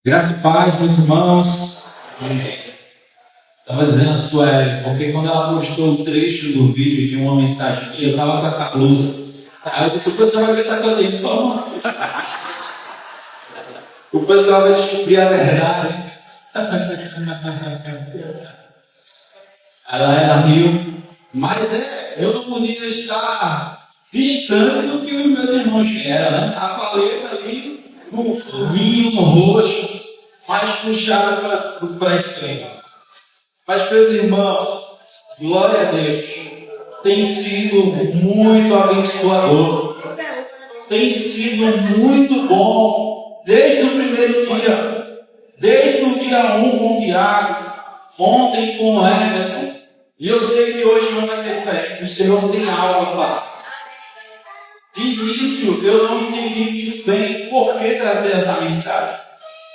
Graça e paz, meus irmãos. Estava dizendo a Sueli, porque quando ela postou o trecho do vídeo de uma mensagem, eu estava com essa blusa. Aí eu disse, o pessoal vai pensar que eu tenho só uma coisa. O pessoal vai descobrir a verdade. Ela riu. Mas eu não podia estar distante do que os meus irmãos eram, né? A paleta ali, no vinho, no roxo, mais puxada para a esquerda. Mas, meus irmãos, glória a Deus, tem sido muito abençoador, tem sido muito bom, desde o primeiro dia, desde o dia 1 com o Tiago, ontem com o Emerson, e eu sei que hoje não vai ser diferente, o Senhor tem algo a fazer. De início, eu não entendi muito bem por que trazer essa mensagem.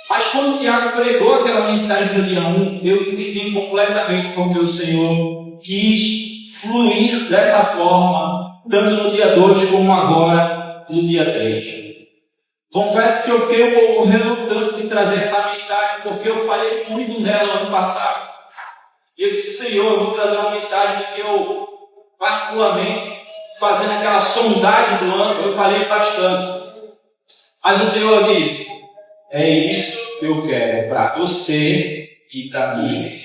Mas quando o Tiago pregou aquela mensagem no dia 1, eu entendi completamente porque o Senhor quis fluir dessa forma, tanto no dia 2 como agora no dia 3. Confesso que eu fiquei um pouco relutante de trazer essa mensagem, porque eu falei muito nela no ano passado. E eu disse, Senhor, eu vou trazer uma mensagem que eu, particularmente, fazendo aquela sondagem do ano, eu falei bastante. Mas o Senhor disse, é isso que eu quero para você e para mim.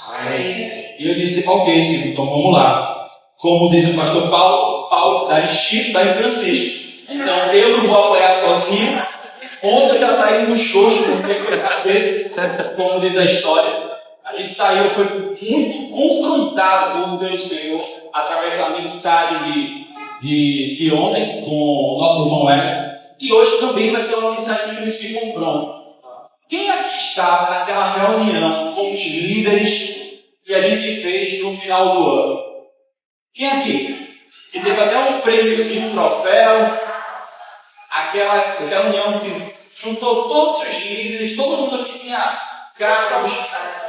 Amém. E eu disse, ok, Senhor, então vamos lá. Como diz o pastor Paulo está em Chico, está em Francisco. Então eu não vou apoiar sozinho. Ontem eu já saí no xoxo, porque foi cacete, como diz a história. A gente saiu, foi muito confrontado com Deus Senhor, através da mensagem de ontem, com o nosso irmão Emerson, que hoje também vai ser uma mensagem que nos fica confronto. Quem aqui estava naquela reunião com os líderes que a gente fez no final do ano? Quem aqui? Que teve até um prêmio, um troféu, aquela reunião que juntou todos os líderes, todo mundo que tinha cargos,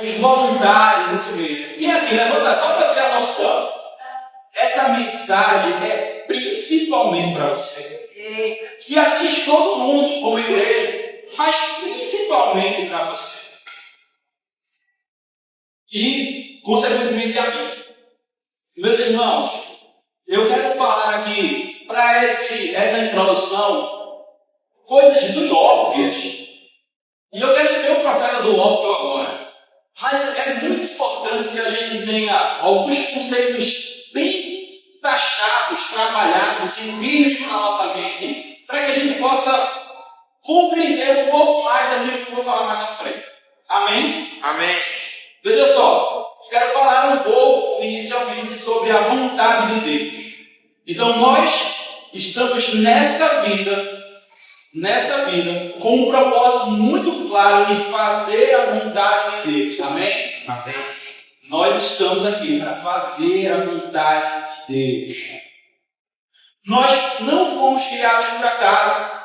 os voluntários, isso mesmo. Quem aqui? Levanta só para ter a noção. Essa mensagem é principalmente para você, que atinge todo mundo como igreja, mas principalmente para você. E, consequentemente, a mim. Meus irmãos, eu quero falar aqui, para essa introdução, coisas muito óbvias. E eu quero ser o profeta do óbvio agora. Mas é muito importante que a gente tenha alguns conceitos bem taxados, trabalhados e firmes na nossa mente, para que a gente possa compreender um pouco mais daquilo que eu vou falar mais à frente. Amém? Amém. Veja só, eu quero falar um pouco inicialmente sobre a vontade de Deus. Então nós estamos nessa vida com um propósito muito claro de fazer a vontade de Deus. Amém? Amém. Nós estamos aqui para fazer a vontade de Deus. Nós não fomos criados por acaso.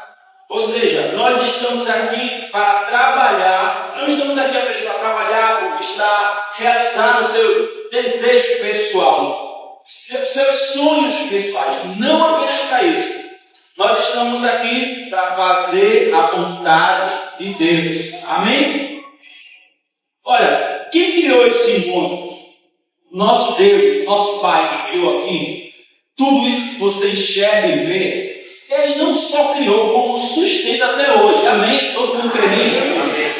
Ou seja, nós estamos aqui para trabalhar. Não estamos aqui apenas para trabalhar, conquistar, realizar o seu desejo pessoal, os seus sonhos pessoais. Não apenas para isso. Nós estamos aqui para fazer a vontade de Deus. Amém? Olha, quem criou esse mundo? Nosso Deus, nosso Pai que criou aqui, tudo isso que você enxerga e vê, Ele não só criou, como sustenta até hoje. Amém? Todo mundo crê nisso? Amém.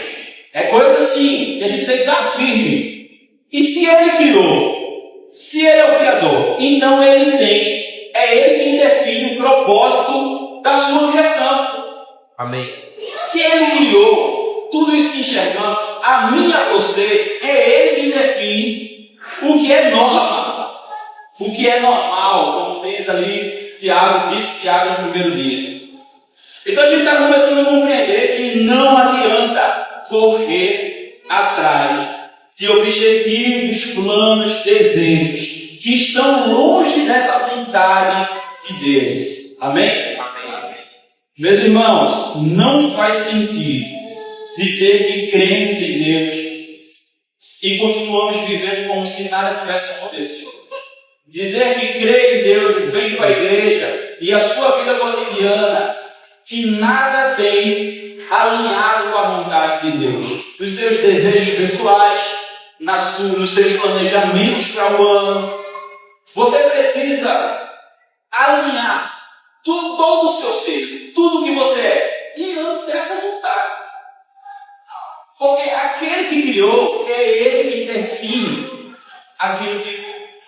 É coisa assim, que a gente tem que estar firme. E se Ele criou, se Ele é o Criador, então é Ele quem define o propósito da sua criação. Amém. Se Ele criou tudo isso que enxergamos, a mim e a você, é Ele quem define o que é norma, o que é normal, como diz ali Tiago no primeiro dia. Então a gente está começando a compreender que não adianta correr atrás de objetivos, planos, desejos que estão longe dessa vontade de Deus. Amém? Amém. Meus irmãos, não faz sentido dizer que cremos em Deus e continuamos vivendo como se nada tivesse acontecido. Dizer que crê em Deus e vem para a igreja e a sua vida cotidiana que nada tem alinhado com a vontade de Deus. Nos seus desejos pessoais, nos seus planejamentos para o ano. Você precisa alinhar todo o seu ser, tudo que você é, diante dessa vontade. Porque aquele que criou, é ele que define aquilo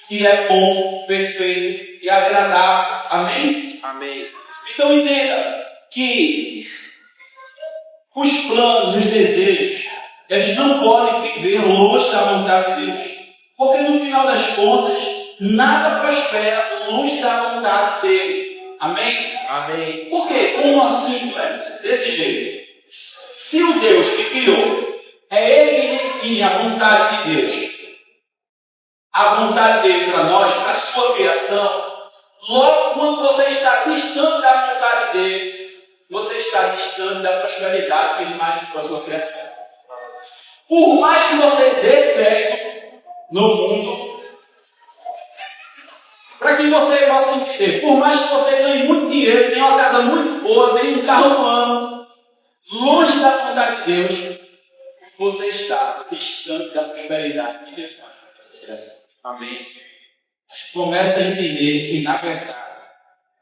que é bom, perfeito e agradável. Amém? Amém. Então entenda que os planos, os desejos, eles não podem viver longe da vontade de Deus. Porque no final das contas, nada prospera longe da vontade dele. Amém? Amém. Por quê? Como assim, velho? Desse jeito. Se o Deus que criou, é ele que define a vontade de Deus, a vontade dele para nós, para a sua criação, logo quando você está distante da vontade dele, você está distante da prosperidade que ele imaginou para a sua criação. Por mais que você dê certo no mundo, para que você possa entender, por mais que você ganhe muito dinheiro, tenha uma casa muito boa, tenha um carro no ano, longe da vontade de Deus, você está distante da prosperidade que Deus imaginou para a sua criação. Amém. Começa a entender que, na verdade,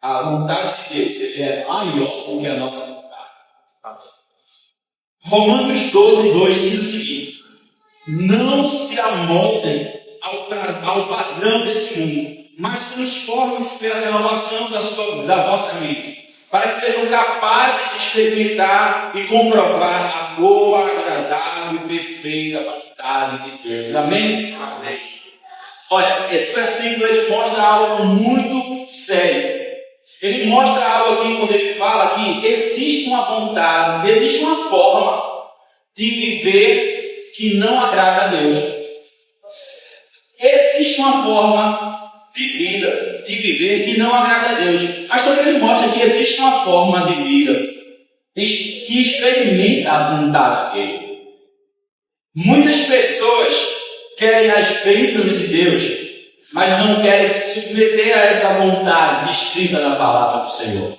a vontade de Deus ele é maior do que a nossa vontade. Amém. Romanos 12:2 diz o seguinte: não se amoldem ao padrão desse mundo, mas transformem-se pela renovação da vossa mente, para que sejam capazes de experimentar e comprovar a boa, agradável e perfeita vontade de Deus. Amém? Amém. Olha, esse versículo ele mostra algo muito sério. Ele mostra algo aqui quando ele fala que existe uma vontade, existe uma forma de viver que não agrada a Deus. Existe uma forma de vida, de viver que não agrada a Deus. Mas também ele mostra que existe uma forma de vida que experimenta a vontade dele. Muitas pessoas querem as bênçãos de Deus, mas não querem se submeter a essa vontade escrita na palavra do Senhor.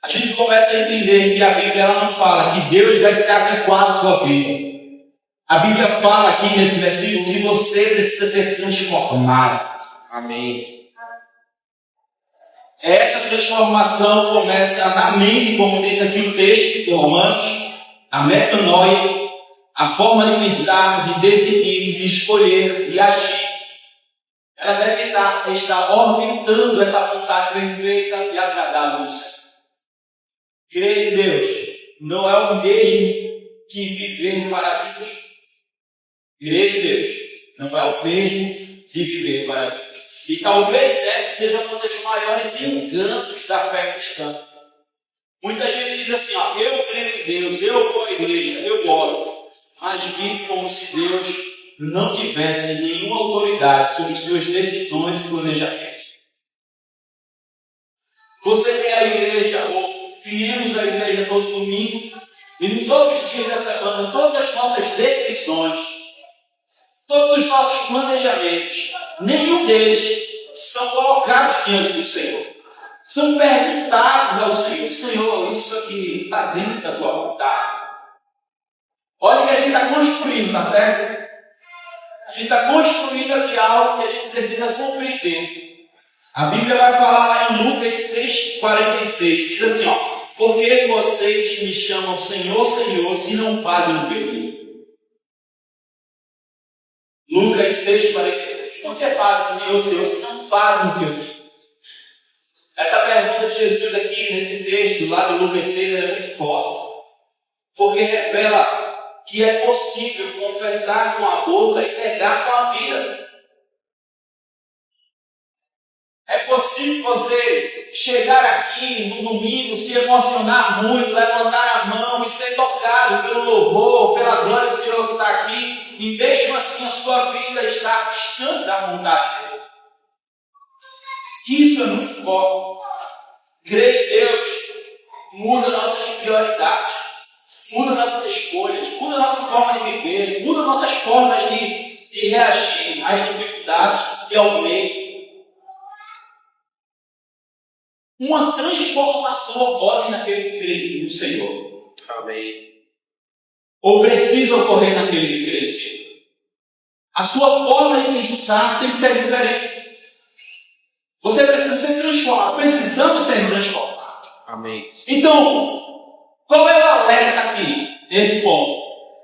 A gente começa a entender que a Bíblia ela não fala que Deus vai se adequar à sua vida. A Bíblia fala aqui nesse versículo que você precisa ser transformado. Amém. Essa transformação começa na mente, como diz aqui o texto de Romanos, a metanoia, a forma de pensar, de decidir, de escolher, de agir. Ela deve estar orbitando essa vontade perfeita e agradável do Senhor. Crer em Deus não é o mesmo que viver para Deus. Crer em Deus não é o mesmo que viver para Deus. E talvez essa seja um dos maiores enganos da fé cristã. Muita gente diz assim, ó, eu creio em Deus, eu vou à igreja, eu oro, mas vive como se Deus não tivesse nenhuma autoridade sobre suas decisões e planejamentos. Você vem à igreja, ou viemos à igreja todo domingo, e nos outros dias da semana, todas as nossas decisões, todos os nossos planejamentos, nenhum deles são colocados diante do Senhor. São perguntados ao Senhor: Senhor, isso aqui está dentro da tua vontade? Olha que a gente está construindo, tá certo? A gente está construindo aqui algo que a gente precisa compreender. A Bíblia vai falar lá em Lucas 6,46. Diz assim, ó: por que vocês me chamam Senhor, Senhor, se não fazem o que eu digo? Lucas 6,46. Por que fazem Senhor, Senhor, se não fazem o que eu digo? Essa pergunta de Jesus aqui, nesse texto, lá de Lucas 6, é muito forte. Porque revela que é possível confessar com a boca e negar com a vida. É possível você chegar aqui no domingo, se emocionar muito, levantar a mão e ser tocado pelo louvor, pela glória do Senhor que está aqui, e mesmo assim a sua vida está distante da vontade dele. Isso é muito forte. Crer em Deus muda nossas prioridades, muda nossas escolhas, muda nossa forma de viver, muda nossas formas de reagir às dificuldades e ao meio. uma transformação ocorre naquele que crê no Senhor. Amém. Ou precisa ocorrer naquele que crê no Senhor. A sua forma de pensar tem que ser diferente. Você precisa ser transformado. Precisamos ser transformados. Amém. Então, qual é o alerta aqui, nesse ponto?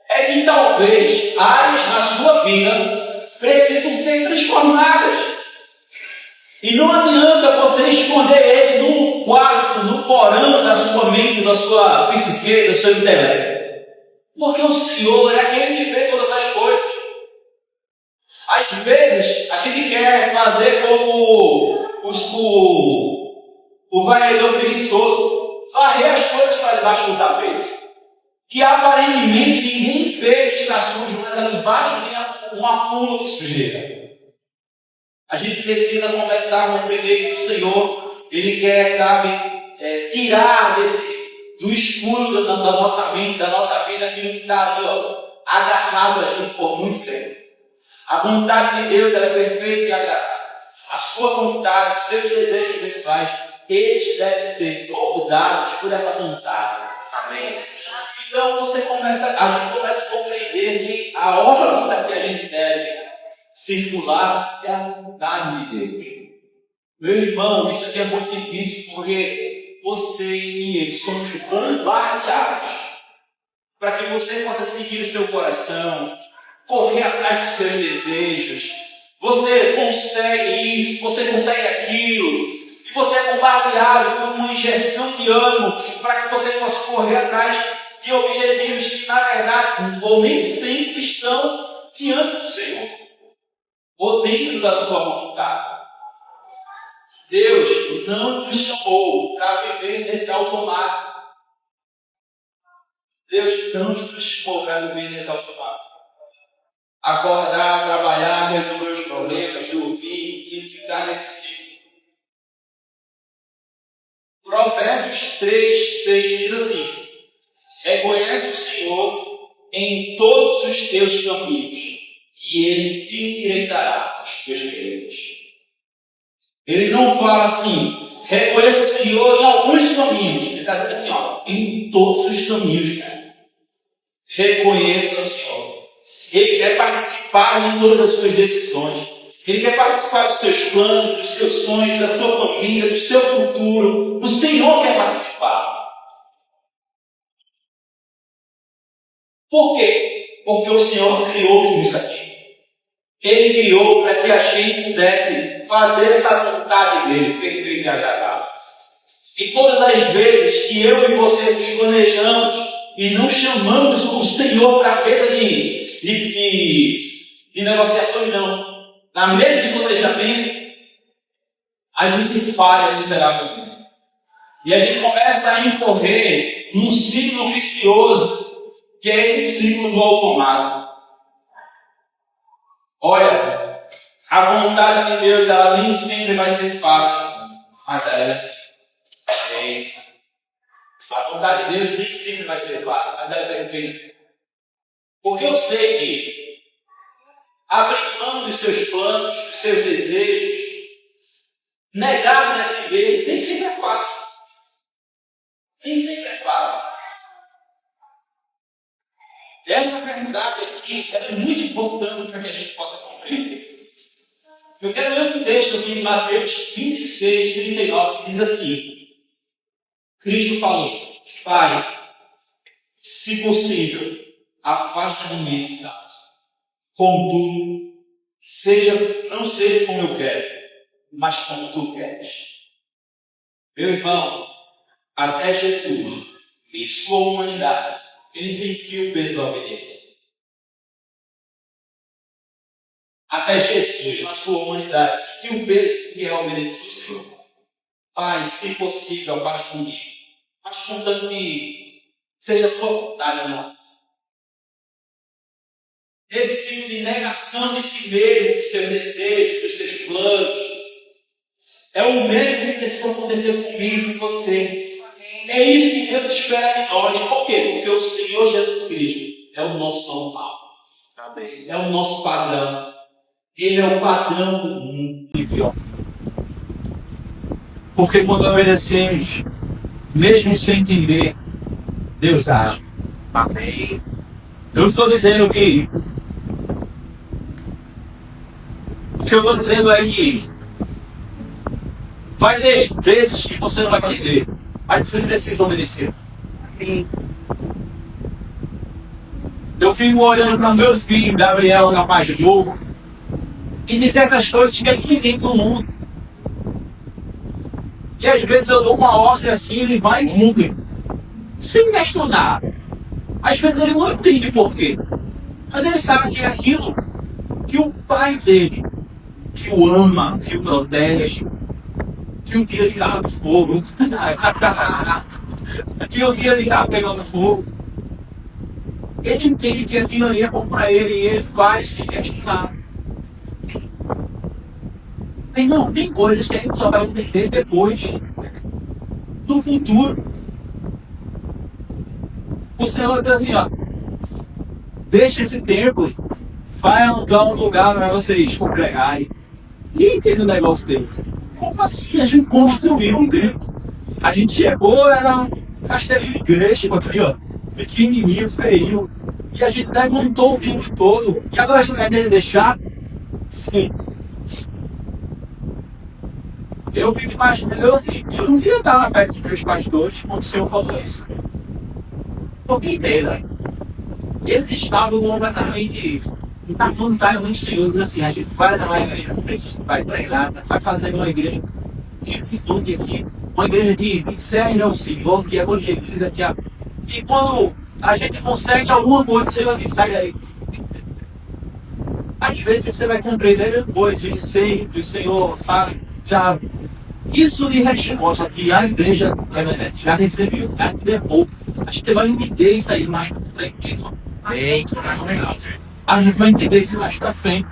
É que talvez áreas na sua vida precisam ser transformadas. E não adianta você esconder ele num quarto, no porão da sua mente, da sua psique, do seu intelecto. Porque o Senhor é aquele que vê todas as coisas. Às vezes, a gente quer fazer como o varredor preguiçoso, varrer as coisas para debaixo do tapete. Que aparentemente ninguém vê que está sujo, mas ali embaixo tem um acúmulo de sujeira. A gente precisa começar a compreender que o Senhor, Ele quer, tirar do escuro da nossa mente, da nossa vida, aquilo que está ali, agarrado a gente por muito tempo. A vontade de Deus ela é perfeita e agradável. A sua vontade, os seus desejos pessoais, eles devem ser moldados por essa vontade. Amém? Então a gente começa a compreender que a órbita que a gente deve circular é a vontade de Deus. Meu irmão, isso aqui é muito difícil porque você e eu somos bombardeados para que você possa seguir o seu coração, correr atrás dos seus desejos. Você consegue isso, você consegue aquilo, e você é bombardeado por uma injeção de ânimo para que você possa correr atrás de objetivos que, na verdade, ou nem sempre estão diante do Senhor, ou dentro da sua vontade. Deus não nos chamou para viver nesse automático. Deus não nos chamou para viver nesse automático. Acordar, trabalhar, resolver os problemas, dormir e ficar nesse ciclo. Provérbios 3, 6 diz assim: reconhece o Senhor em todos os teus caminhos, e Ele te endireitará os teus caminhos. Ele não fala assim, reconheça o Senhor em alguns caminhos. Ele está dizendo assim, em todos os caminhos, cara. Reconheça o Senhor. Ele quer participar de todas as suas decisões. Ele quer participar dos seus planos, dos seus sonhos, da sua família, do seu futuro. O Senhor quer participar. Por quê? Porque o Senhor criou tudo isso aqui. Ele criou para que a gente pudesse fazer essa vontade dele, perfeita e agradável. E todas as vezes que eu e você nos planejamos e não chamamos o Senhor para a mesa de negociações, não. Na mesa de planejamento, a gente falha miseravelmente. E a gente começa a incorrer num ciclo vicioso, que é esse ciclo do automático. Olha, a vontade de Deus, ela nem sempre vai ser fácil, mas ela é. A vontade de Deus nem sempre vai ser fácil, mas ela é perfeita. Porque eu sei que abrir mão dos seus planos, dos seus desejos, negar-se a si mesmo, nem sempre é fácil. Nem sempre é fácil. Essa verdade aqui é muito importante para que a gente possa compreender. Eu quero ler um texto aqui em Mateus 26, 39, que diz assim: Cristo falou, Pai, se possível, afasta de mim esse cálice. Contudo, não seja como eu quero, mas como tu queres. Meu irmão, até Jesus, em sua humanidade, ele sentiu o peso da obediência. Até Jesus, na sua humanidade, sentiu o peso que é obedecer ao Senhor. Pai, se possível, afaste de mim, mas contanto que seja a tua vontade, não. Esse tipo de negação de si mesmo, dos seus desejos, dos seus planos, é o mesmo que precisa acontecer comigo e com você. É isso que Deus espera de nós. Por quê? Porque o Senhor Jesus Cristo é o nosso normal. Amém. É o nosso padrão. Ele é o padrão do mundo. Porque quando obedecemos, mesmo sem entender, Deus age. Amém. Eu estou dizendo que o que eu estou dizendo é que vai ter vezes que você não vai entender, mas você precisa obedecer. Amém. Eu fico olhando para o meu filho, Gabriel, rapaz de novo, e de certas coisas que ele entende do mundo. E às vezes eu dou uma ordem assim, ele vai e cumpre, sem questionar. Às vezes ele não entende por quê, mas ele sabe que é aquilo que o pai dele, que o ama, que o protege, que o dia de carro do fogo, que o dia de carro pegando fogo, ele entende que aquilo ali é bom para ele e ele faz sem questionar. Irmão, tem coisas que a gente só vai entender depois, no futuro. O Senhor diz assim, ó, deixa esse tempo, vai alugar um lugar para vocês congregarem. E entende um negócio desse? Como assim a gente construiu um templo? A gente chegou, era um castelinho de igreja, aqui, ó, pequenininho, feio, e a gente levantou o tempo todo. E agora a gente vai deixar? Sim. Eu fico imaginando, eu não queria estar na perto dos pastores quando o Senhor falou isso. Porque inteira. Eles estavam completamente na vontade muito seriosos assim, a gente vai na igreja frente, vai pregar, vai fazer uma igreja que se funde aqui, uma igreja que serve ao Senhor, que evangeliza, e quando a gente consegue alguma coisa, você vai dizer, sai daí. Às vezes você vai compreender depois, e sempre o Senhor, sabe, já. Isso lhe mostra que a igreja já recebeu, já levou. A gente vai entender isso aí mais pra frente. A gente vai entender isso mais pra frente.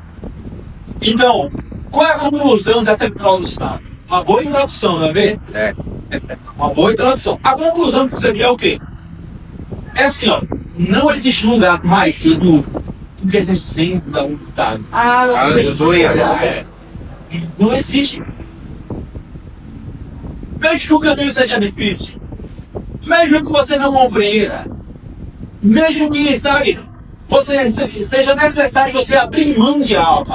Então, qual é a conclusão dessa introdução? Uma boa introdução, não é mesmo? É. Uma boa introdução. A conclusão disso aqui é o quê? É assim, ó. Não existe lugar mais seguro do que no centro da vontade. Não existe. Mesmo que o caminho seja difícil, mesmo que você não compreenda, mesmo que, sabe, seja necessário você abrir mão de algo,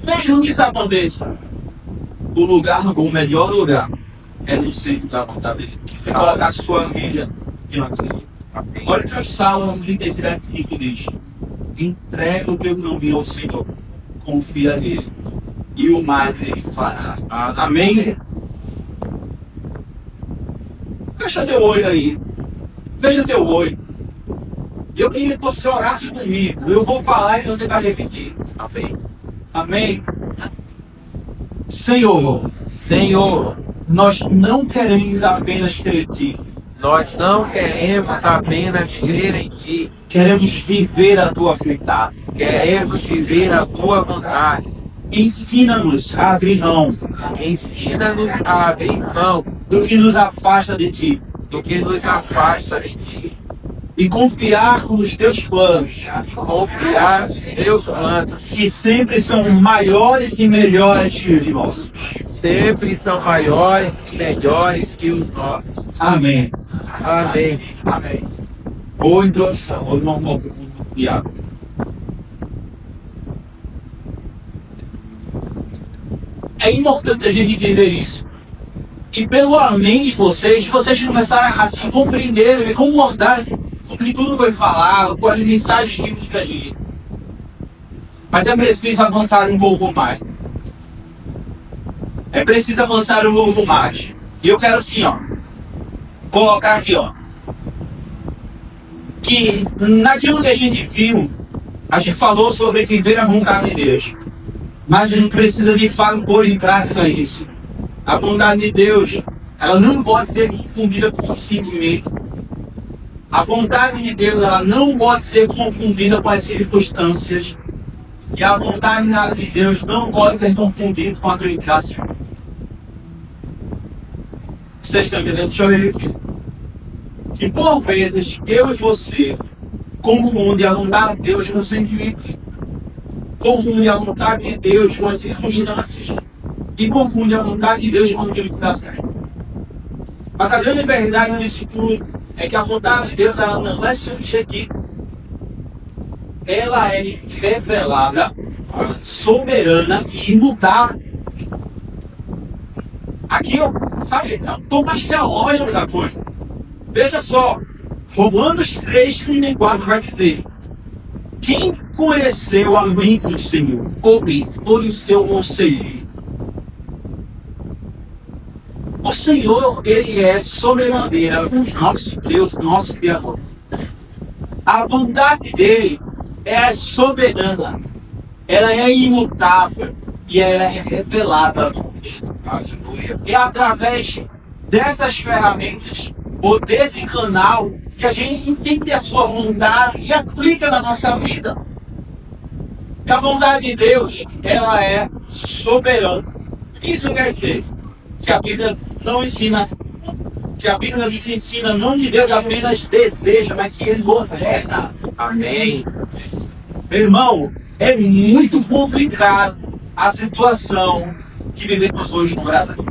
mesmo que isso aconteça, o melhor lugar é no centro da vontade dele. Colocar a sua vida em uma trilha. Olha que o Salmo 37:5 diz: entrega o teu nome ao Senhor, confia nele, e o mais ele fará. Amém? Fecha teu olho aí. Fecha teu olho. Eu queria que você orasse comigo. Eu vou falar e você vai repetir. Amém? Amém? Senhor, nós não queremos apenas crer em Ti. Nós não queremos apenas crer em Ti. Queremos viver a Tua vontade. Queremos viver a Tua vontade. Ensina-nos a abrir mão. Ensina-nos a abrir mão do que nos afasta de Ti. Do que nos afasta de Ti. E confiar nos Teus planos. Confiar nos Teus planos. Que sempre são maiores e melhores que os nossos. Sempre são maiores e melhores que os nossos. Amém. Amém. Amém. Boa introdução. Vou dar um piado. É importante a gente entender isso. E pelo além de vocês começarem a assim, compreender e concordar com o que tudo foi falado, com as mensagens bíblicas ali. Mas é preciso avançar um pouco mais. É preciso avançar um pouco mais. E eu quero assim, ó, colocar aqui, ó, que naquilo que a gente viu, a gente falou sobre viver a vontade de Deus. Mas a gente precisa de fato pôr em prática isso. A vontade de Deus, ela não pode ser confundida com sentimento. A vontade de Deus, ela não pode ser confundida com as circunstâncias. E a vontade de Deus não pode ser confundida com a tua inclinação. Vocês estão entendendo? Deixa eu repetir. Que por vezes eu e você confundem a vontade de Deus com os sentimentos. Confundem a vontade de Deus com as circunstâncias. e confunde a vontade de Deus com aquilo que dá certo. Mas a grande verdade nisso tudo é que a vontade de Deus ela não é subjetiva. Ela é revelada, soberana e imutável. Aqui, sabe, é um tom mais teológico da coisa. Veja só, Romanos 3:34 vai dizer: quem conheceu a mente do Senhor? Ou quem foi o seu conselheiro? O Senhor, Ele é soberano, nosso Deus, nosso Criador. A vontade dEle é soberana, ela é imutável e ela é revelada. É através dessas ferramentas, ou desse canal, que a gente entende a sua vontade e aplica na nossa vida. E a vontade de Deus, ela é soberana. O que isso quer dizer? Que a Bíblia não ensina, que a Bíblia nos ensina não que Deus apenas deseja, mas que Ele governa. Amém. Meu irmão, é muito complicado a situação que vivemos hoje no Brasil.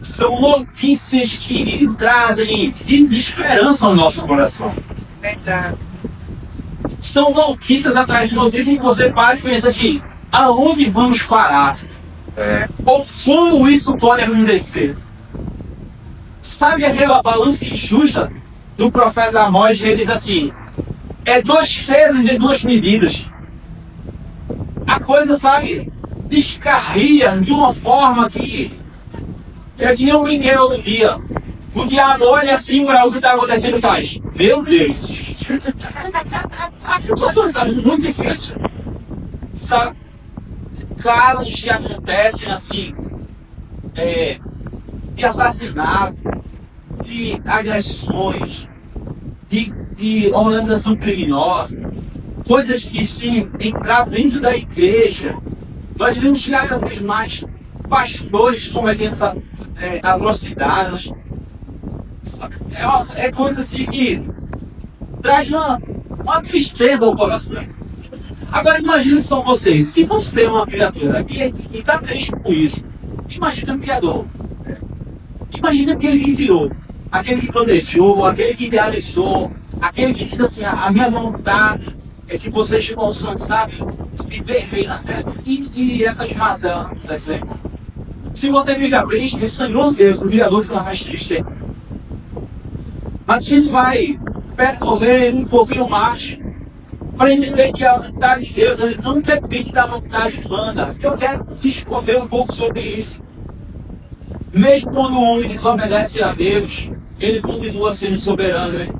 São notícias que trazem desesperança ao nosso coração. São notícias atrás de notícias que você para e pensa assim: aonde vamos parar? Ou como isso pode acontecer? Sabe aquela balança injusta do profeta Amós? Ele diz assim: é 2 pesos e 2 medidas. A coisa, sabe, descarria de uma forma que é que nem um brinquedo do dia. O diabo olha assim para o que está acontecendo e faz: meu Deus! A situação está muito difícil. Sabe? Casos que acontecem assim, de assassinato, de agressões, de organização criminosa, coisas que sim, entravam dentro da igreja. Nós vemos cada vez mais pastores cometendo atrocidades. É coisa assim que traz uma tristeza ao coração. Agora imagine só vocês, se você é uma criatura e está triste com isso, imagine o Criador. Imagine aquele que criou, aquele que planejou, aquele que idealizou, aquele que diz assim: a minha vontade é que vocês possam, sabe, viver bem na terra. E essas mazelas acontecem. Se você fica triste, o Senhor Deus, o Criador, fica mais triste. Mas a gente vai percorrer um pouquinho mais para entender que a vontade de Deus não depende da vontade humana. Eu quero discorrer um pouco sobre isso. Mesmo quando o homem desobedece a Deus, ele continua sendo soberano. Hein?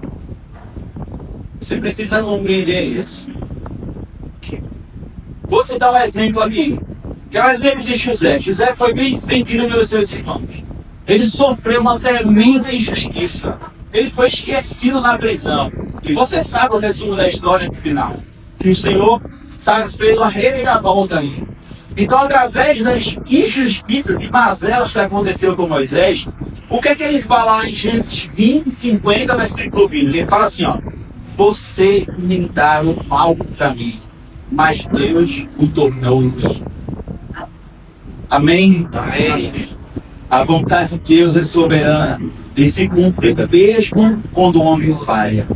Você precisa compreender isso. Vou citar um exemplo aqui, que é o exemplo de José. José foi bem vendido pelos seus irmãos. Ele sofreu uma tremenda injustiça. Ele foi esquecido na prisão. E você sabe o resumo da história no final. Que o Senhor, sabe, fez uma reviravolta ali. Então, através das injustiças e mazelas que aconteceram com Moisés, o que é que ele fala em Gênesis 20, 50, versículo 20? Ele fala assim, ó: vocês tentaram mal contra mim, mas Deus o tornou em mim. Amém? Amém. A vontade de Deus é soberana e se cumpre mesmo quando o homem falha.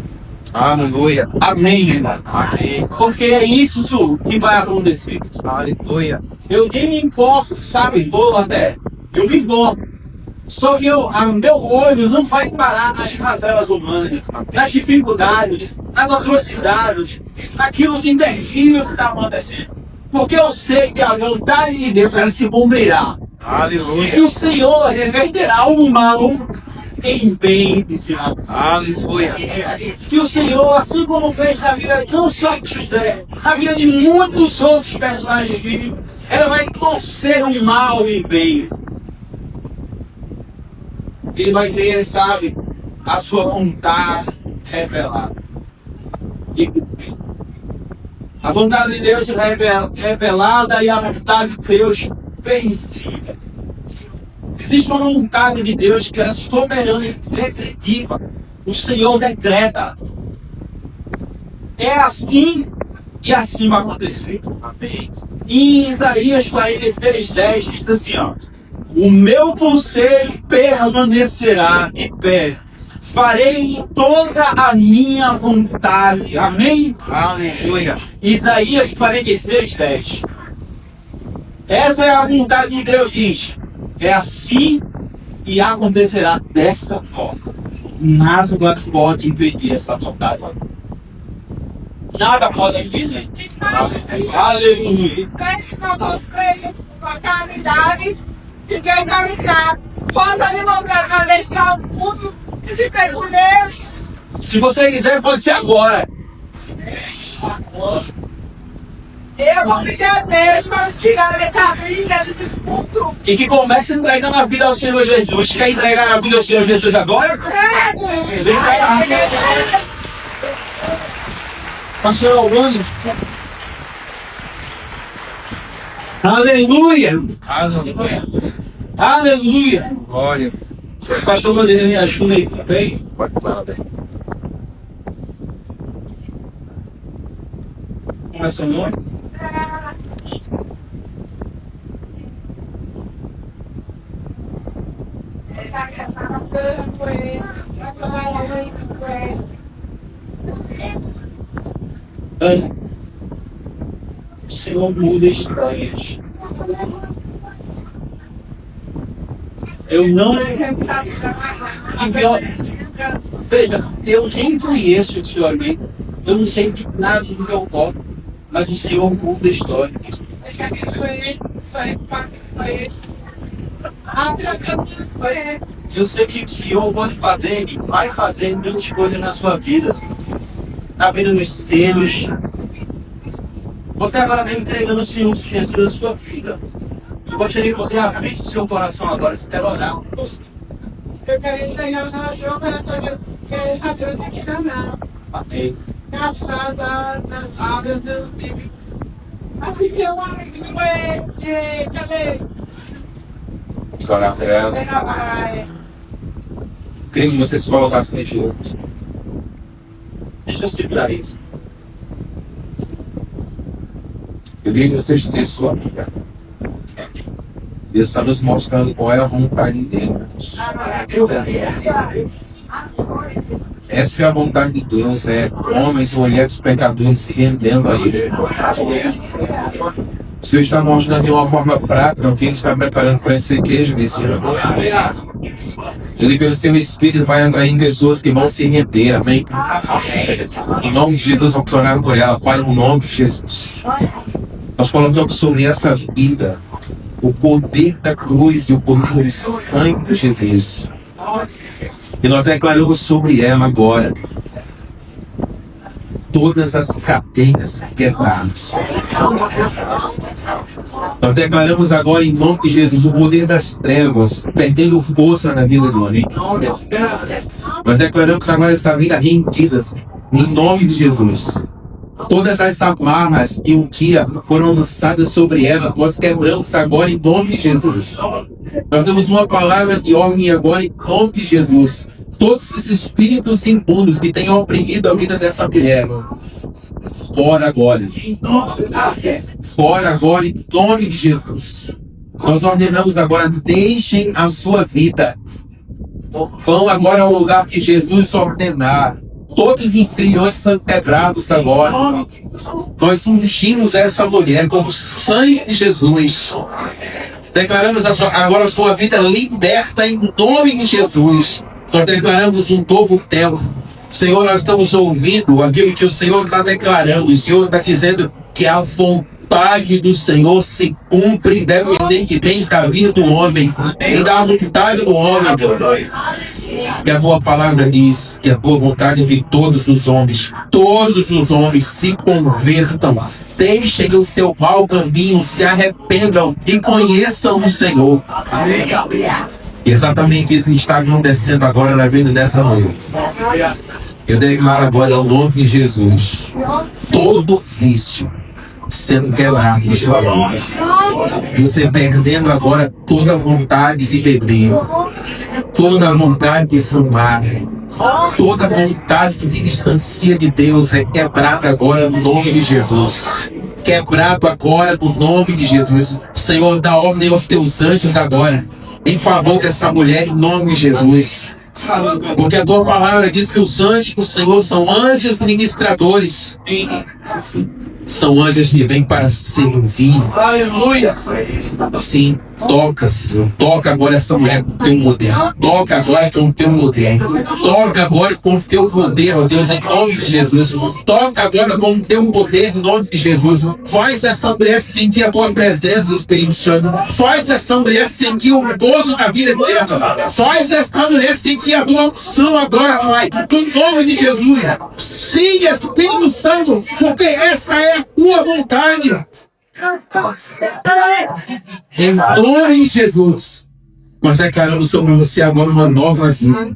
Aleluia. Amém, irmão. Amém. Porque é isso que vai acontecer. Aleluia. Eu nem me importo, sabe? Vou até. Eu me importo. Só que meu olho não vai parar nas mazelas humanas, nas dificuldades, nas atrocidades, naquilo de terrível que está acontecendo. Porque eu sei que a vontade de Deus ela se cumprirá. Aleluia. E o Senhor reverterá o mal em bem no final. Aleluia. Que o Senhor, assim como fez na vida não só de José, na vida de muitos outros personagens bíblicos, ela vai torcer o mal em bem. Ele vai ter, sabe, a sua vontade revelada. E a vontade de Deus revelada e a vontade de Deus vencida. Existe uma vontade de Deus que é soberana e decretiva. O Senhor decreta. É assim e assim vai acontecer. Amém. E Isaías 46:10 diz assim, ó: o meu conselho permanecerá de pé. Farei toda a minha vontade. Amém? Aleluia. Isaías 46:10. Essa é a vontade de Deus, gente. É assim e acontecerá dessa forma. Nada pode impedir essa vontade. Nada pode impedir. Aleluia. A caridade e quem caridade pode alimentar, deixar o mundo de Deus. Se você quiser, pode ser agora. Eu vou pedir Deus para tirar dessa vida, desse mundo. E que comece entregando a vida ao Senhor Jesus. Quer entregar a vida ao Senhor Jesus agora? Vem cá. Pastor Albani. Aleluia! Aleluia. Aleluia! Glória. Pastor Bandeira, me ajuda aí também. Pode falar, bem. Como é seu nome? Ana. O Senhor muda estranhas. Eu não. E pior, veja, eu nem conheço o Senhor, amigo. Eu não sei de nada do meu corpo, mas o Senhor muda a história. Eu sei que o Senhor pode fazer e vai fazer muitas coisas na sua vida. Na vida dos seus. Você agora está entregando o Senhor Jesus da sua vida. Eu gostaria que você abrisse o seu coração agora. Você quer orar. Eu quero entregar o meu coração a Deus aqui na mão. Amém. Caçada na água do time. Assim que eu esse, cadê? Vamos orar por ela. Queria que você se colocasse frente a Deus. Deixa eu segurar isso. Eu queria que você estivesse sua amiga. Deus está nos mostrando qual é a vontade dele. Essa é a vontade de Deus, é homens e mulheres pecadores se rendendo a Ele. O Senhor está mostrando de uma forma prática o que Ele está preparando para essa igreja nesse ano. Ele, pelo seu Espírito, vai atrair pessoas que vão se render, amém? Em nome de Jesus, vamos orar por ela, Pai, no nome de Jesus. Nós colocamos sobre essa vida o poder da cruz e o poder do sangue de Jesus. E nós declaramos sobre ela agora todas as cadeias quebradas. Nós declaramos agora em nome de Jesus o poder das trevas perdendo força na vida do homem. Nós declaramos agora essa vida rendida em nome de Jesus. Todas as amarras que um dia foram lançadas sobre ela, nós quebramos agora em nome de Jesus. Nós temos uma palavra de ordem agora em nome de Jesus. Todos os espíritos impuros que têm oprimido a vida dessa mulher, fora agora. Fora agora em nome de Jesus. Nós ordenamos agora, deixem a sua vida. Vão agora ao lugar que Jesus ordenar. Todos os grilhões são quebrados agora. Nós ungimos essa mulher com o sangue de Jesus. Declaramos agora a sua vida liberta em nome de Jesus. Nós declaramos um novo tempo. Senhor, nós estamos ouvindo aquilo que o Senhor está declarando. O Senhor está dizendo que a vontade do Senhor se cumpre independentemente da vida do homem e da vontade do homem. Que a tua palavra diz que a tua vontade é de todos os homens se convertam, deixem o seu mau caminho, se arrependam e conheçam o Senhor. Exatamente isso que está acontecendo agora na vida dessa mulher. Eu declaro agora o nome de Jesus, todo vício sendo quebrado na sua vida. Você perdendo agora toda a vontade de beber, toda a vontade de fumar, toda a vontade que se distancia de Deus é quebrada agora no nome de Jesus. quebrado agora no nome de Jesus. Senhor, dá ordem aos teus anjos agora, em favor dessa mulher, em nome de Jesus. Porque a tua palavra diz que os anjos do Senhor são anjos ministradores. São anjos que vêm para servir. Aleluia. Sim, toca, Senhor. Toca agora essa mulher com o teu poder. Toca agora com o teu poder. Toca agora com o teu poder, ó Deus, em nome de Jesus. Toca agora com o teu poder, em nome de Jesus. Faz essa mulher sentir a tua presença do Espírito Santo. Faz essa mulher sentir o gozo da vida eterna. Faz essa mulher sentir a tua unção agora, Pai. Em nome de Jesus. Sim, Espírito Santo, porque essa é a tua vontade. Em nome de Jesus. Nós declaramos sobre você agora uma nova vida.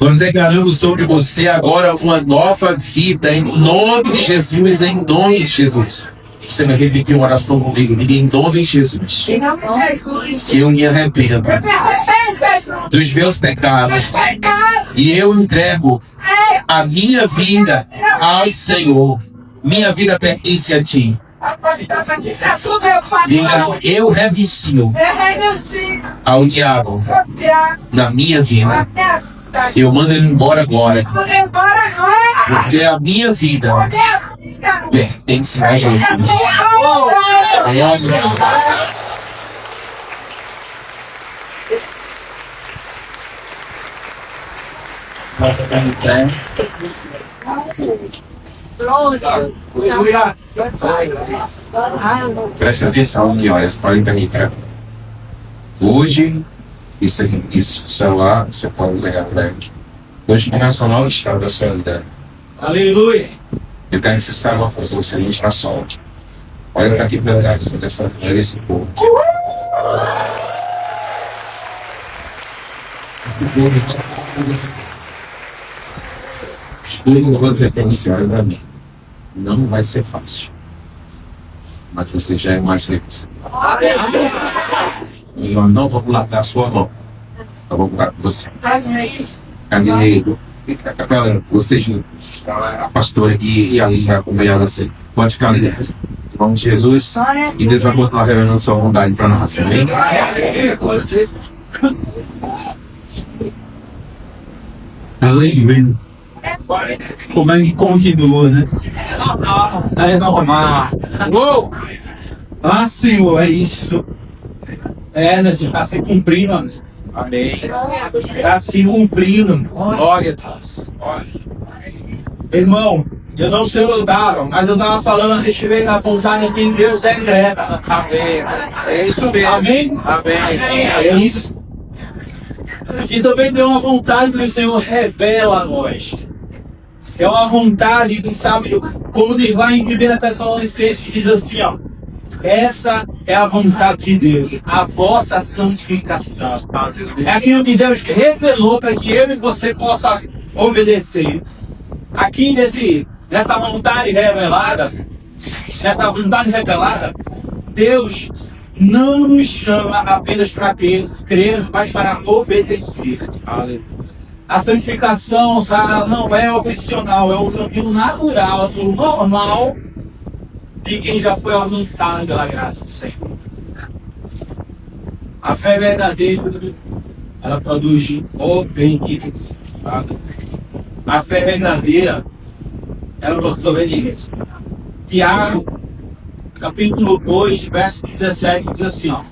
Nós declaramos sobre você agora uma nova vida. Em nome de Jesus. Em nome de Jesus. Você vai repetir uma oração comigo. Diga em nome de Jesus. Eu me arrependo dos meus pecados. E eu entrego a minha vida ao Senhor. Minha vida pertence a ti. Diga, eu renuncio ao diabo na minha vida. Eu mando ele embora agora. Porque a minha vida pertence a Jesus. Preste atenção e olha, olhem para mim, cara. Hoje, isso, celular, você pode pegar leve. Hoje começa um novo estado da sua vida. Aleluia. Eu quero que você saiba fazer você ministração. Olha para aqui para trás, olha esse povo. Tudo que eu vou dizer para você, olha para mim. Não vai ser fácil. Mas você já imagina que e eu não vou largar a sua mão. Eu vou ficar com você. Caminheiro. Vocês, a pastora aqui e ali vai acompanhar você. Pode ficar ali. Em nome de Jesus. E Deus vai continuar revelando sua vontade para nós. Amém? Aleluia. Como é que continua, né? É normal. Uou! Ah, Senhor, é isso. É, né, Senhor? Está se cumprindo. Amém. Está se cumprindo. Glória a Deus. Irmão, eu não sei o lugar, mas eu estava falando a respeito da vontade que Deus decreta. Amém. É isso mesmo. Amém? Amém. É isso. E também tem uma vontade que o Senhor revela a nós. É uma vontade que, sabe, como diz lá em 1 Tessalonicenses, que diz assim, ó. Essa é a vontade de Deus, a vossa santificação. É aquilo que Deus revelou para que eu e você possa obedecer. Aqui nessa vontade revelada, Deus não nos chama apenas para crer, mas para obedecer. A santificação, sabe, não é opcional, é o caminho natural, é o normal de quem já foi alcançado pela graça do Senhor. A fé verdadeira, ela produz obediência. Sabe? A fé verdadeira, ela produz obediência. Tiago, capítulo 2, verso 17, diz assim, ó.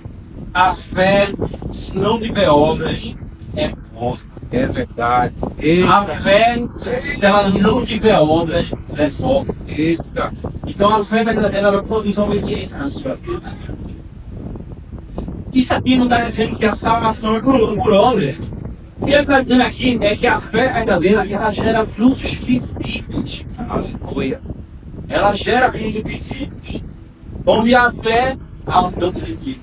A fé, se não tiver obras, é morta. É verdade. A fé, se ela não tiver obras, ela é só. Eita. Então a fé verdadeira ela produz obediência na sua vida. Isso aqui não está dizendo que a salvação é por obras. O que ele está dizendo aqui é que a fé verdadeira ela gera frutos visíveis. Aleluia. Ela gera frutos visíveis. Onde há fé, há mudança de vida.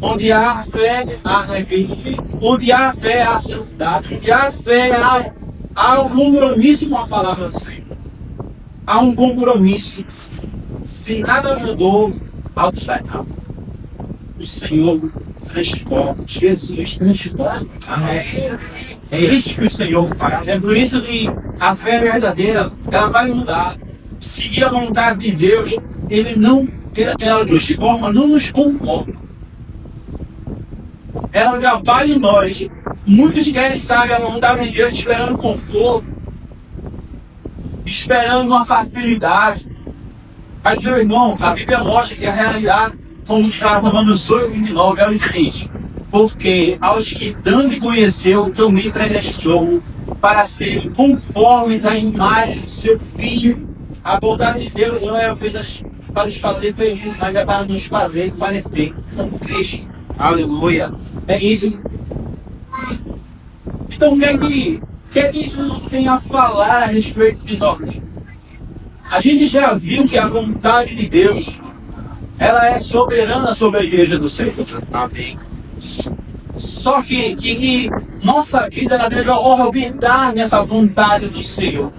Onde há fé, há arrependimento. Onde há fé, há santidade. Onde há fé, há um compromisso com a palavra do Senhor. Há um compromisso. Se nada mudou, algo está errado. O Senhor transforma. Jesus transforma. Amém. É isso que o Senhor faz. É por isso que a fé verdadeira, ela vai mudar. Seguir a vontade de Deus ela nos forma, não nos conforma. Ela trabalha em nós. Muitos querem, sabe, a vontade de Deus esperando conforto, esperando uma facilidade. Mas, meu irmão, a Bíblia mostra que a realidade, como está Romanos 8:29, é o seguinte: porque aos que dando conheceu, também predestinou para serem conformes à imagem do seu Filho. A vontade de Deus não é apenas para nos fazer felizes, mas é para nos fazer parecer com Cristo. Aleluia. É isso. Então, o que é que isso nos tem a falar a respeito de nós? A gente já viu que a vontade de Deus, ela é soberana sobre a igreja do Senhor. Amém. Só que nossa vida ela deve orbitar nessa vontade do Senhor.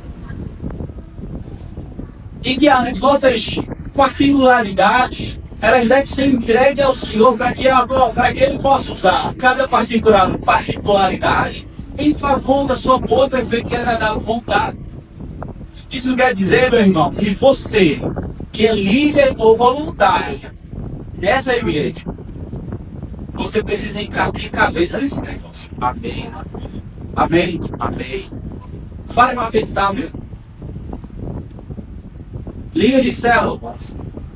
E que as nossas particularidades, elas devem ser entregues ao Senhor para que Ele possa usar cada particularidade em favor da sua boa, perfeita e agradável vontade. Isso quer dizer, meu irmão, que você, que é líder ou voluntário dessa igreja, você precisa entrar de cabeça nesse negócio. Amém? Amém? Amém? Para uma pensar, meu. Líder de célula,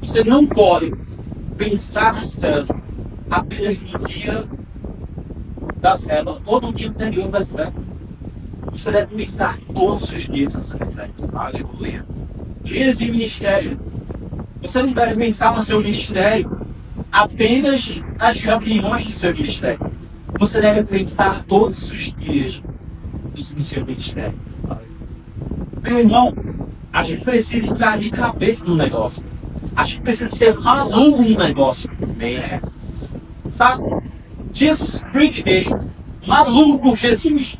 você não pode pensar na célula apenas no dia da célula ou no dia anterior da célula. Você deve pensar todos os dias na sua célula. Aleluia. Líder de ministério, você não deve pensar no seu ministério apenas nas reuniões do seu ministério. Você deve pensar todos os dias no seu ministério. Meu irmão, a gente precisa entrar de cabeça no negócio. A gente precisa ser maluco no negócio. É. Sabe? Jesus Freak Day. Maluco por Jesus.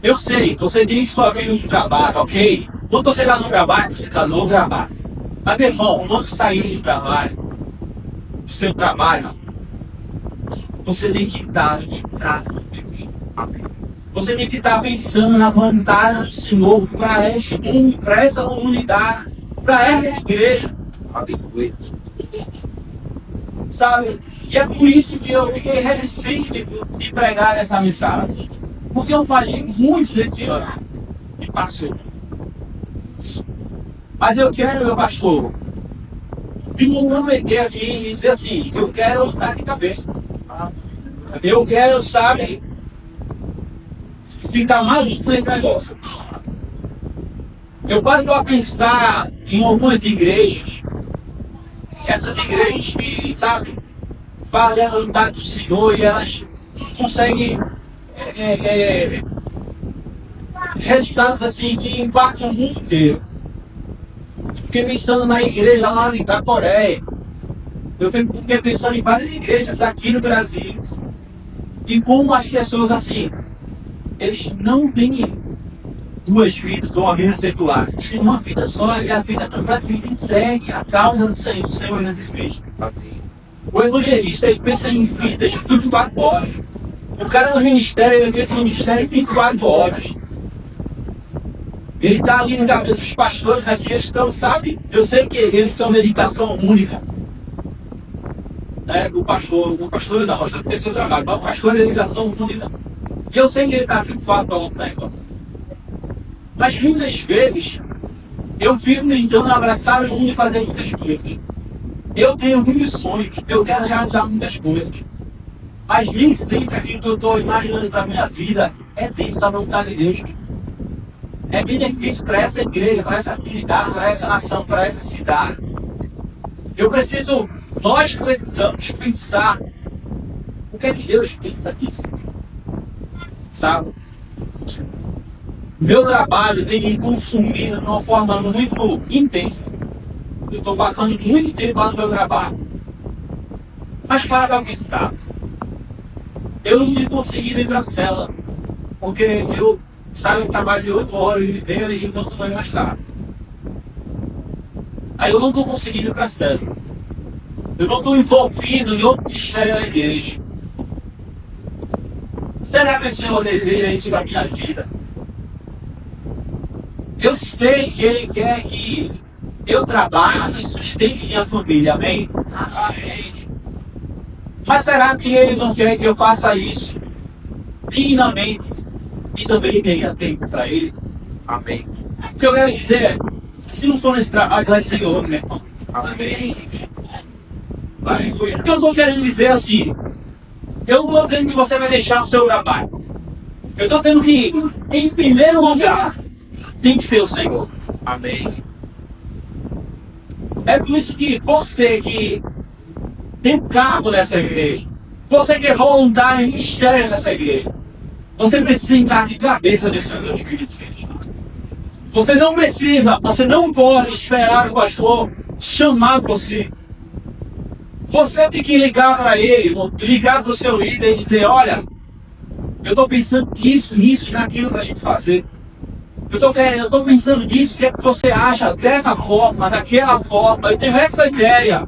Eu sei, você tem sua vida no trabalho, ok? Quando você está no trabalho, você está no trabalho. Mas, meu irmão, quando sair do trabalho, do seu trabalho, você tem que estar Você tem que estar pensando na vontade do Senhor para essa unidade, para essa igreja. Sabe? E é por isso que eu fiquei reticente de pregar essa mensagem. Porque eu falei muito desse ano que passou. Mas eu quero, meu pastor, me comprometer aqui e dizer assim, eu quero estar de cabeça. Eu quero, sabe, ficar maluco nesse negócio. Eu paro para pensar em algumas igrejas, essas igrejas que, sabe, fazem a vontade do Senhor e elas conseguem resultados assim que impactam o mundo inteiro. Fiquei pensando na igreja lá em Itaporé. Eu fiquei pensando em várias igrejas aqui no Brasil. E como as pessoas assim, eles não têm duas vidas ou uma vida secular. Eles têm uma vida só e a vida completamente entregue à causa do Senhor Jesus Cristo. O evangelista, ele pensa em vidas 24 horas. O cara no ministério, ele pensa no ministério 24 horas. Ele está ali na cabeça dos pastores aqui, eles estão, sabe? Eu sei que eles são meditação única. O pastor não, o pastor tem seu trabalho, mas o pastor é ligação única. E eu sei que ele está 24 horas no negócio. Mas muitas vezes, eu fico tentando abraçar o mundo e fazer muitas coisas. Eu tenho muitos sonhos, eu quero realizar muitas coisas. Mas nem sempre aquilo que eu estou imaginando para a minha vida é dentro da vontade de Deus. É benefício para essa igreja, para essa comunidade, para essa nação, para essa cidade. Nós precisamos pensar o que é que Deus pensa nisso. Sabe? Meu trabalho tem me consumido de uma forma muito intensa. Eu estou passando muito tempo lá no meu trabalho. Mas para pensar, eu não tenho conseguido ir para a cela, porque eu saio do trabalho de 8 horas e meia e não estou mais tarde. Aí eu não estou conseguindo ir para a cela. Eu não estou envolvido em outro ministério da igreja. Será que o Senhor deseja isso na minha vida? Eu sei que Ele quer que Eu trabalho e sustento minha família, amém? Amém. Mas será que Ele não quer que eu faça isso dignamente e também tenha tempo para Ele? Amém. O que eu quero dizer, se não for nesse trabalho, vai ser outro, meu irmão. Amém. O que eu estou querendo dizer assim, eu não estou dizendo que você vai deixar o seu trabalho. Eu estou dizendo que, em primeiro lugar, tem que ser o Senhor. Amém. É por isso que você que tem um cargo nessa igreja, você que é voluntário em ministério nessa igreja, você precisa entrar de cabeça nesse ano de 2016. Você não precisa, você não pode esperar o pastor chamar você. Você tem que ligar para ele, ligar para o seu líder e dizer, olha, eu estou pensando nisso, naquilo para a gente fazer. Eu estou pensando nisso, o que é que você acha dessa forma, daquela forma, eu tenho essa ideia.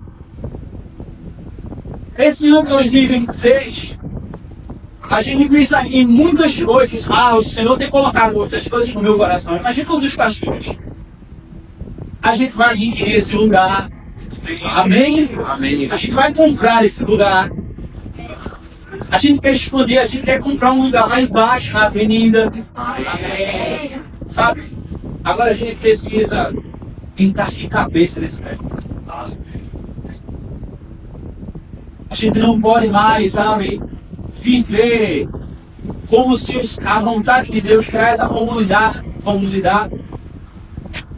Esse ano de 2026, a gente pensa em muitas coisas. O Senhor tem colocado muitas coisas no meu coração. Imagina todos os pastores. A gente vai ir nesse lugar. Amém? Amém. A gente vai comprar esse lugar. A gente quer expandir, a gente quer comprar um lugar lá embaixo, na avenida. Amém. Sabe? Agora a gente precisa tentar de cabeça nesse negócio. A gente não pode mais, sabe, viver como se a vontade de Deus criar essa comunidade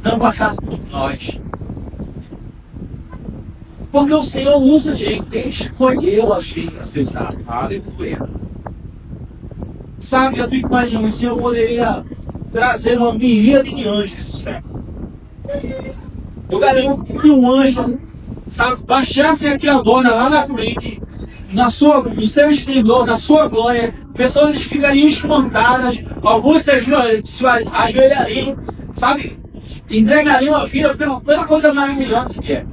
não passasse por nós. Porque o Senhor usa a gente, Ele escolheu a gente, você sabe. Aleluia. Sabe, eu fico imaginando, o Senhor poderia trazer uma miríade de anjos do céu. Eu garanto que se um anjo, sabe, baixasse aqui agora, lá na frente, no seu esplendor, na sua glória, pessoas ficariam espantadas, alguns se ajoelhariam, sabe, entregariam a vida pela coisa maravilhosa que é.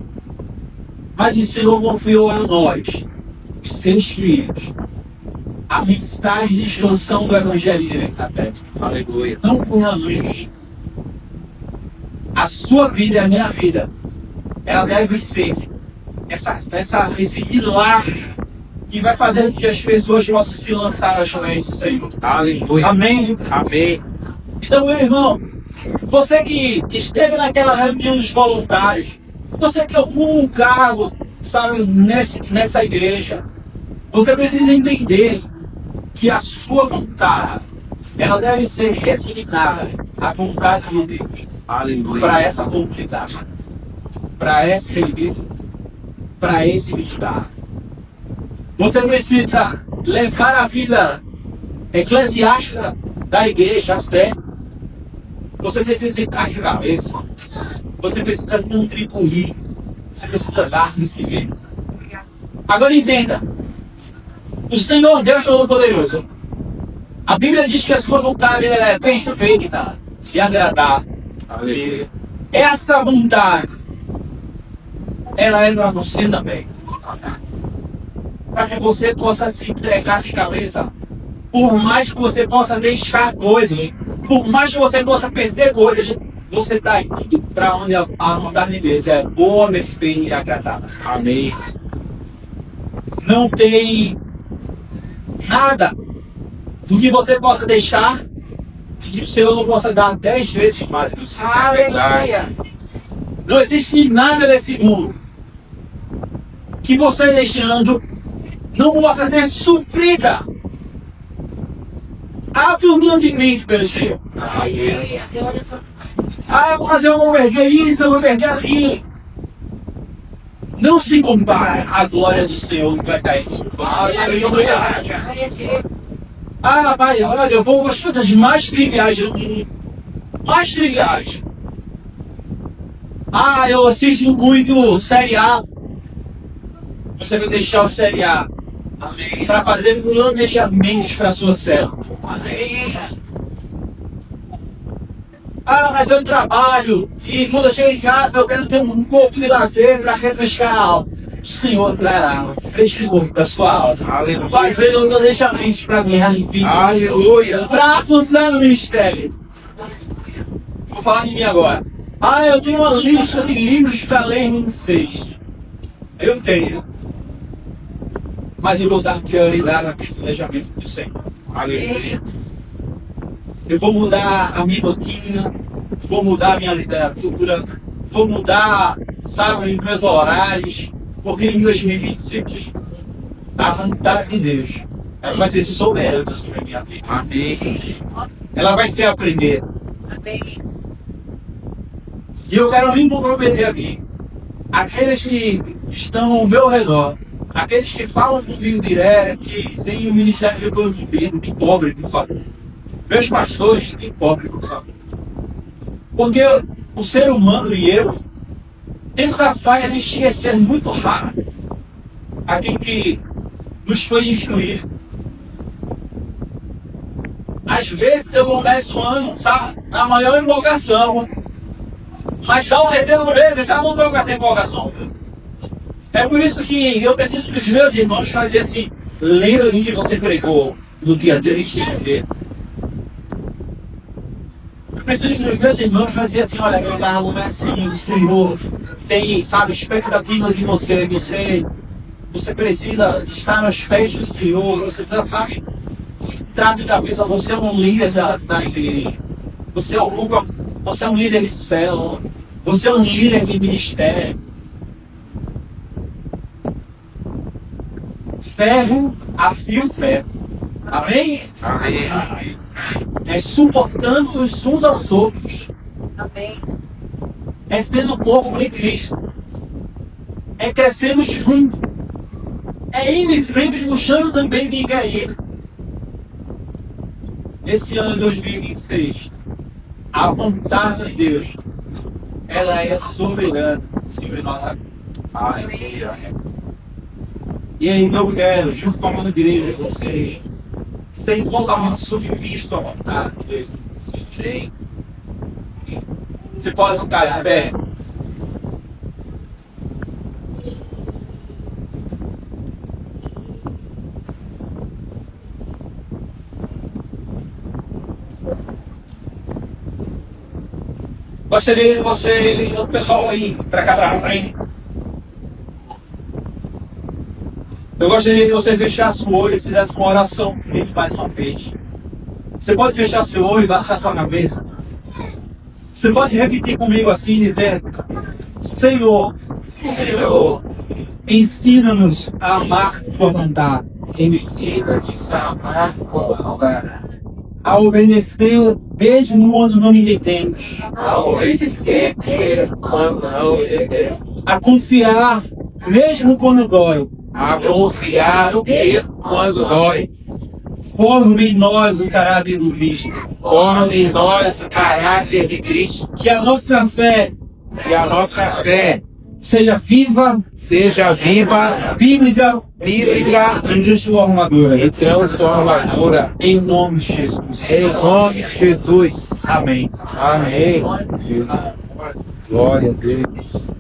Mas o Senhor confiou a nós, os seus filhos, a mensagem de expansão do Evangelho de Catete. Aleluia. Não por anjos. A sua vida e a minha vida, ela deve ser esse milagre que vai fazer com que as pessoas possam se lançar aos pés do Senhor. Aleluia. Amém? Amém. Então, meu irmão, você que esteve naquela reunião dos voluntários, você que ocupou um cargo, sabe, nessa igreja, você precisa entender que a sua vontade, ela deve ser resignada à vontade de Deus. Aleluia. Para essa comunidade, para essa igreja, para esse lugar. Você precisa levar a vida eclesiástica da igreja a sério. Você precisa entrar de cabeça. Você precisa contribuir. Você precisa dar nesse meio. Agora entenda. O Senhor Deus Todo-Poderoso. A Bíblia diz que a sua vontade é perfeita e agradável. Aleluia. Essa vontade, ela é para você também. Para que você possa se entregar de cabeça. Por mais que você possa deixar coisas, por mais que você possa perder coisas, você está aqui para onde a vontade de Deus é boa, perfeita e agradável. Amém. Não tem nada do que você possa deixar que o Senhor não possa dar 10 vezes mais do Senhor. Aleluia. Não existe nada nesse mundo que você deixando não possa ser suprida abundantemente pelo Senhor. Mas eu vou perder isso, eu vou perder aquilo. Não se compara à glória do Senhor que vai cair sobre você. Pai, olha, eu vou gostar das mais triviais do mundo. Mais triviais. Eu assisto muito Série A. Você vai deixar o Série A. Amém. Para fazer planejamentos para a sua célula. Amém. Mas eu trabalho e quando eu chego em casa eu quero ter um pouco de lazer para refrescar a alma. O Senhor trará frescor para a sua alma. Aleluia. Fazendo planejamentos para ganhar em vida. Aleluia. Para avançar no ministério. Vou falar de mim agora. Ah, eu tenho uma lista de livros para ler em 6. Eu tenho. Mas eu vou dar prioridade ao planejamento do Senhor. Aleluia. Eu vou mudar a minha rotina, vou mudar a minha literatura, vou mudar, sabe, meus horários, porque em 2026 a vontade de Deus, ela vai ser soberana sobre a minha vida. Amém. Ela vai ser a primeira. Amém. E eu quero me comprometer aqui. Aqueles que estão ao meu redor, aqueles que falam comigo direto, que tem o ministério que eu estou vivendo, de pobre, por favor. Meus pastores, de pobre, por favor. Porque o ser humano e eu temos a falha de esquecer muito rápido aquilo que nos foi instruído. Às vezes eu começo o ano, sabe, na maior empolgação. Mas já o terceiro mês eu já não estou com essa empolgação. É por isso que eu preciso que os meus irmãos fazem assim, lembra do que você pregou no dia 3 de janeiro. Eu preciso que os meus irmãos fazem assim, olha, eu não é assim, o Senhor tem, sabe, expectativas em você, você precisa estar aos pés do Senhor, você já sabe, trate da mesa, você é um líder da igreja, você é um líder de célula, você é um líder de ministério. Ferro afia o ferro. Amém? Amém. É suportando os uns aos outros. Amém. É sendo corpo de Cristo. É crescendo junto. É indo em frente e puxando também de cair. Esse ano de 2026, a vontade de Deus, ela é soberana sobre nossa vida. Aleluia. E aí eu quero, junto com a mão direita de vocês, ser totalmente submisso à vontade de Deus. Você pode ficar em pé. Gostaria de você, o pessoal aí, para cá para frente. Eu gostaria que você fechasse o olho e fizesse uma oração comigo mais uma vez. Você pode fechar seu olho e baixar sua cabeça. Você pode repetir comigo assim, dizendo: Senhor, ensina-nos a amar tua vontade. Ensina-nos a amar tua vontade. A obedecer mesmo quando não entendemos. A obedecer mesmo quando não entendemos. A confiar mesmo quando dói. A confiar mesmo quando dói. Forme em nós o caráter do Cristo. Forme em nós o caráter de Cristo. Que a nossa fé seja viva, bíblica bíblica e transformadora. e transformadora. Em nome de Jesus. Em nome de Jesus. Amém. Amém. Glória a Deus.